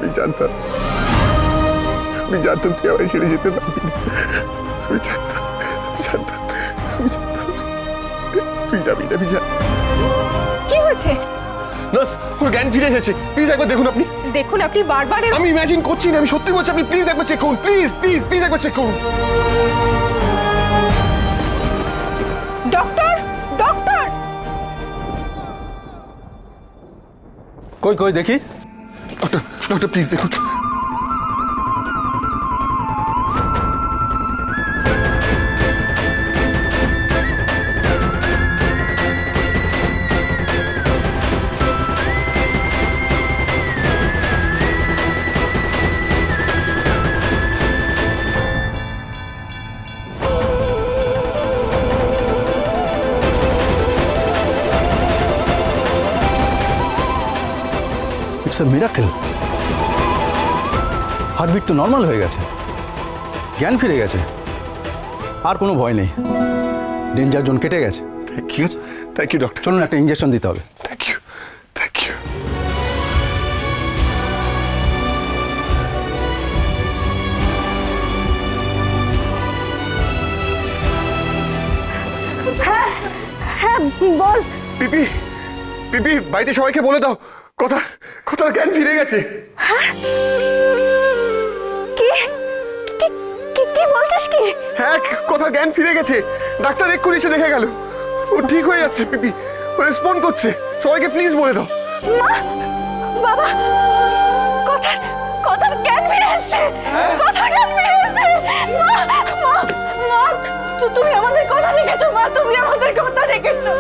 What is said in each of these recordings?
আমি জানতাম তুই আমায় ছেড়ে যেতে পারবি না। আমি জানতাম তুই যাবি না। আমি জানতাম। কি হয়েছে? নার্স, ওর জ্ঞান ফিরে এসেছে। প্লিজ একবার দেখুন। আপনি বারবার আমি ইমাজিন করছি না, আমি সত্যি বলছি। আপনি প্লিজ একবার চেক করুন। প্লিজ একবার চেক করুন। ডক্টর কই দেখি। ডক্টর প্লিজ দেখুন। It's a miracle. হার্টবিট তো নর্মাল হয়ে গেছে, জ্ঞান ফিরে গেছে, আর কোনো ভয় নেই। ডেঞ্জার জোন কেটে গেছে। Thank you doctor. চলুন একটা ইঞ্জেকশন দিতে হবে। Thank you. হ্যাঁ বল। পিপি বাড়িতে সবাইকে বলে দাও, কথার জ্ঞান ফিরে গেছে। কি বলছিস? কি? হ্যাঁ, কথার জ্ঞান ফিরে গেছে। ডাক্তার এক্ষুনি এসে দেখে গেল। ও ঠিক হয়ে যাচ্ছে পিপি। ও রেসপন্ড করছে। সবাইকে প্লিজ বলে দাও। মা, বাবা, কথার জ্ঞান ফিরে এসেছে। মা, তুমি আমাদের কথা রেখেছো। মা, তুমি আমাদের কথা রেখেছো।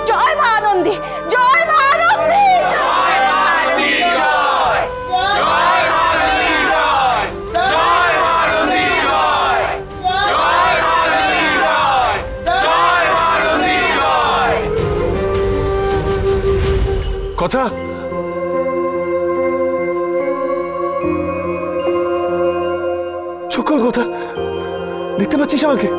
জয় মা আনন্দী, জয় মা আনন্দী, জয় মা আনন্দী, জয় জয় মা আনন্দী, জয় জয় মা আনন্দী, জয় জয় মা আনন্দী, জয় জয় মা আনন্দী, জয়। কথা চোখ কথা দেখতে পাচ্ছিস আমাকে?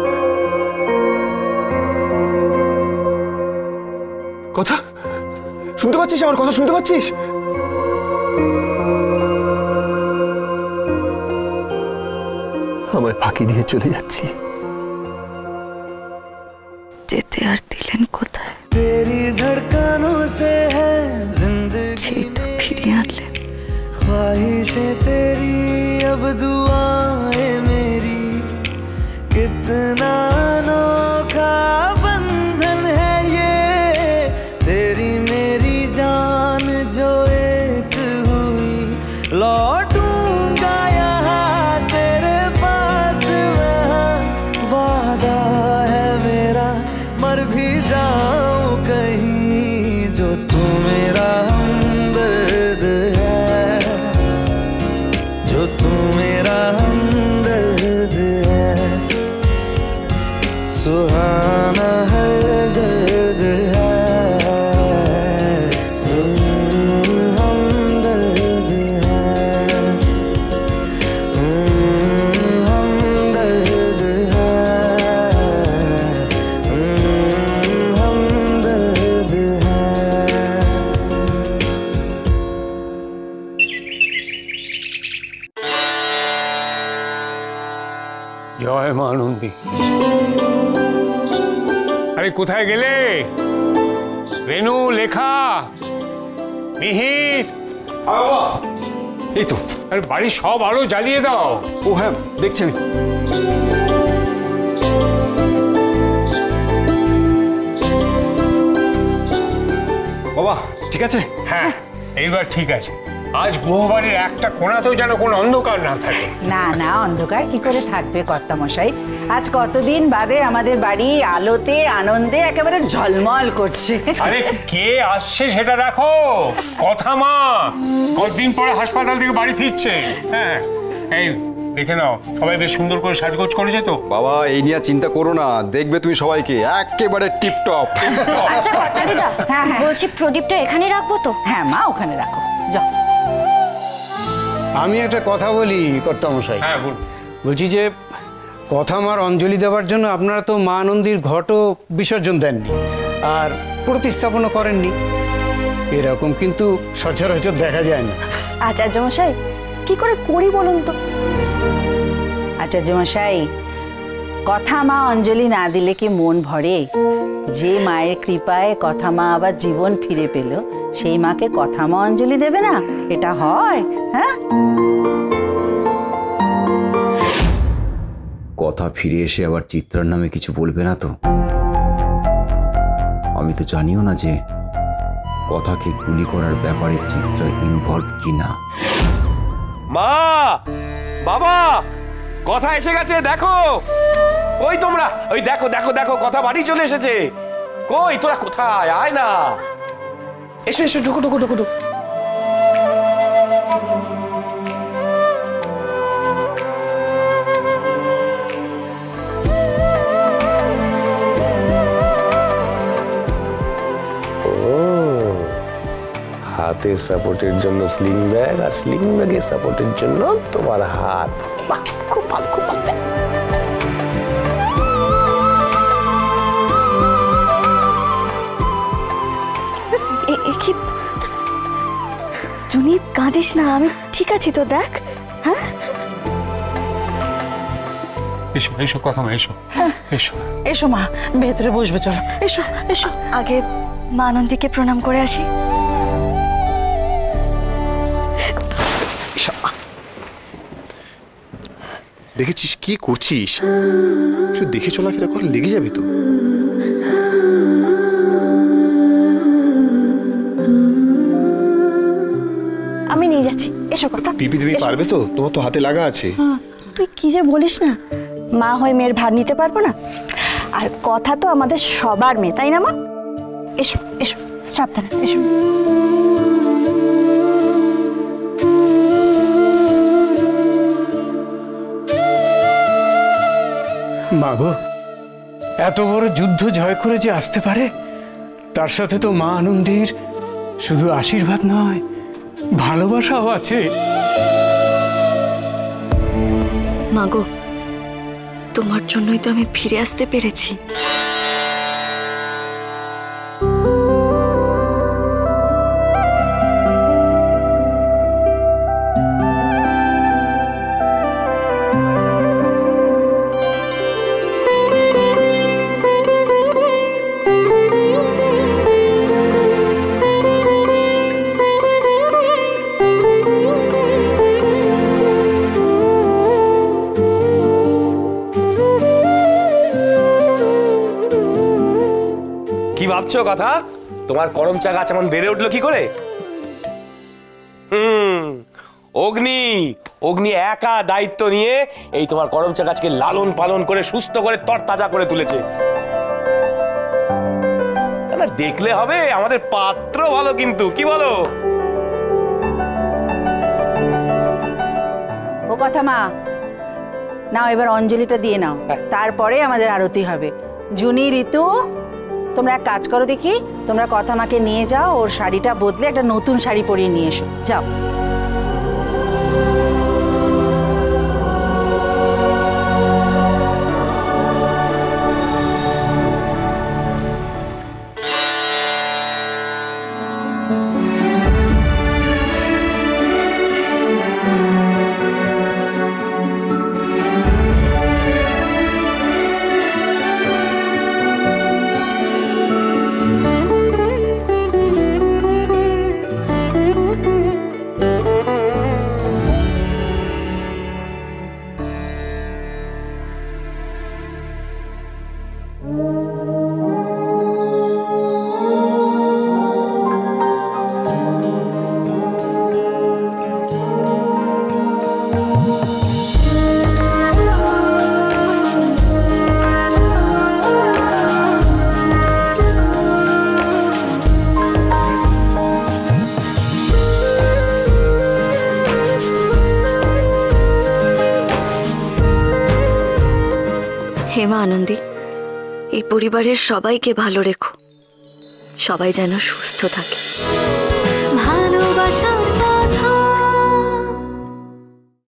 কথা শুনতে পাচ্ছিস? আমার কথা শুনতে পাচ্ছিস? আমায় ফাঁকি দিয়ে চলে যাচ্ছি। যেতে আর দিলেন কোথায়? तेरी धड़कनों से है जिंदगी সেই তো ফিরিয়ে আনলেন। ख्वाहिशें तेरी अब दुआएं मेरी, कितना अनोखा बंधन है ये, तेरी मेरी जान जो एक हुई। लौटूंगा यहाँ तेरे पास, वहाँ वादा है मेरा, मर भी जाऊं कहीं जो तू मेरा हमदर्द है, जो तू मेरा हमदर्द है। सुहाना हर दर्द है, हमदर्द है, हमदर्द है, हमदर्द है। জয় মা আনন্দী। আরে কোথায় গেলে? রেনু, লেখা, মিহির। এই তো। আরে বাড়ির সব আলো জ্বালিয়ে দাও। ও হ্যাঁ, দেখছি আমি। বাবা ঠিক আছে? হ্যাঁ, এইবার ঠিক আছে। আজ গৃহবাড়ির একটা কোণাতেও যেন কোনো অন্ধকার না থাকে। না না, অন্ধকার কি করে থাকবে কর্তামশাই? আজ কতদিন বাদে আমাদের বাড়ি আলোতে আনন্দে একেবারে ঝলমল করছে। আরে কে আসছে সেটা দেখো। কথা মা কতদিন পরে হাসপাতাল থেকে বাড়ি ফিরছে। হ্যাঁ, এই দেখে নাও, সবাই বেশ সুন্দর করে সাজগোজ করেছে তো। বাবা এই নিয়ে চিন্তা করো না, দেখবে তুমি সবাইকে একেবারে টিপটপ। আচ্ছা কর্তা দিদা, হ্যাঁ হ্যাঁ বলছি প্রদীপটা এখানে রাখবো তো? হ্যাঁ মা, ওখানে রাখো, যাও। আমি একটা কথা বলি কর্তামশাই। হ্যাঁ বল। বলছি যে কথা মার অঞ্জলি দেওয়ার জন্য আপনারা তো মা আনন্দীর ঘটও বিসর্জন দেননি আর প্রতিস্থাপনও করেননি। এরকম কিন্তু সচরাচর দেখা যায় না। আচার্য মশাই কি করে করি বলুন তো? আচার্য মশাই, কথা মা অঞ্জলি না দিলে কি মন ভরে? যে মায়ের কৃপায় কথা মা আবার জীবন ফিরে পেল, সেই মাকে কথা মা অঞ্জলি দেবে না? এটা হয়? হ্যাঁ, কথা ফিরে এসে আবার চিত্রার নামে কিছু বলবে না তো? আমি তো জানিও না যে কথাকে গুলি করার ব্যাপারে চিত্রা ইনভলভ কিনা। মা, বাবা, কথা এসে গেছে দেখো। ওই তোমরা, ওই দেখো দেখো দেখো, কথা বাড়ি চলে এসেছে। কই তোরা কোথায়? আয় না, এসো এসো, ঢুকো ঢুকো ঢুকো ঢুকো। হাতে সাপোর্টের জন্য স্লিং ব্যাগ, আর স্লিং ব্যাগের সাপোর্টের জন্য তোমার হাত। বাহ, খুব ভালো, খুব ভালো। কি জুনি, কাঁদিস না, আমি ঠিক আছি তো, দেখ। হ্যাঁ, এসো এসো কথা মা, এসো এসো। এসো মা, ভেতরে বসবে, চলো এসো এসো। আগে মা আনন্দীকে প্রণাম করে আসি। দেখেছিস কি করছিস? একটু দেখে চলাফেরা কর, লেগে যাবে তো। আমি নিয়ে যাচ্ছি, এসো কথা। পিপি তুমি পারবে তো? তোমার তো হাতে লাগা আছে। তুই কি যে বলিস না, মা হয়ে মেয়ের ভার নিতে পারবো না? আর কথা তো আমাদের সবার মেয়ে, তাই না মা? এসো এসো, সাবধানে এসো। মা গো, এত বড় যুদ্ধ জয় করে যে আসতে পারে, তার সাথে তো মা আনন্দীর শুধু আশীর্বাদ নয়, ভালোবাসাও আছে। মাগো, তোমার জন্যই তো আমি ফিরে আসতে পেরেছি। কি ভাবছো কথা? তোমার করম চা গাছ এমন বেড়ে উঠলো কি করে? অগ্নি, অগ্নি একা দায়িত্ব নিয়ে এই তোমার করম চা গাছকে লালন পালন করে সুস্থ করে তরতাজা করে তুলেছে। না, দেখলে হবে, আমাদের পাত্র ভালো কিন্তু, কি বলো? ও কথা মা, নাও এবার অঞ্জলিটা দিয়ে নাও, তারপরে আমাদের আরতি হবে। জুনি, ঋতু, তোমরা এক কাজ করো দেখি, তোমরা কথা মাকে নিয়ে যাও, ওর শাড়িটা বদলে একটা নতুন শাড়ি পরিয়ে নিয়ে এসো, যাও। হেমা আনন্দী, এই পরিবারের সবাইকে ভালো রেখো, সবাই যেন সুস্থ থাকে। ভালোবাসা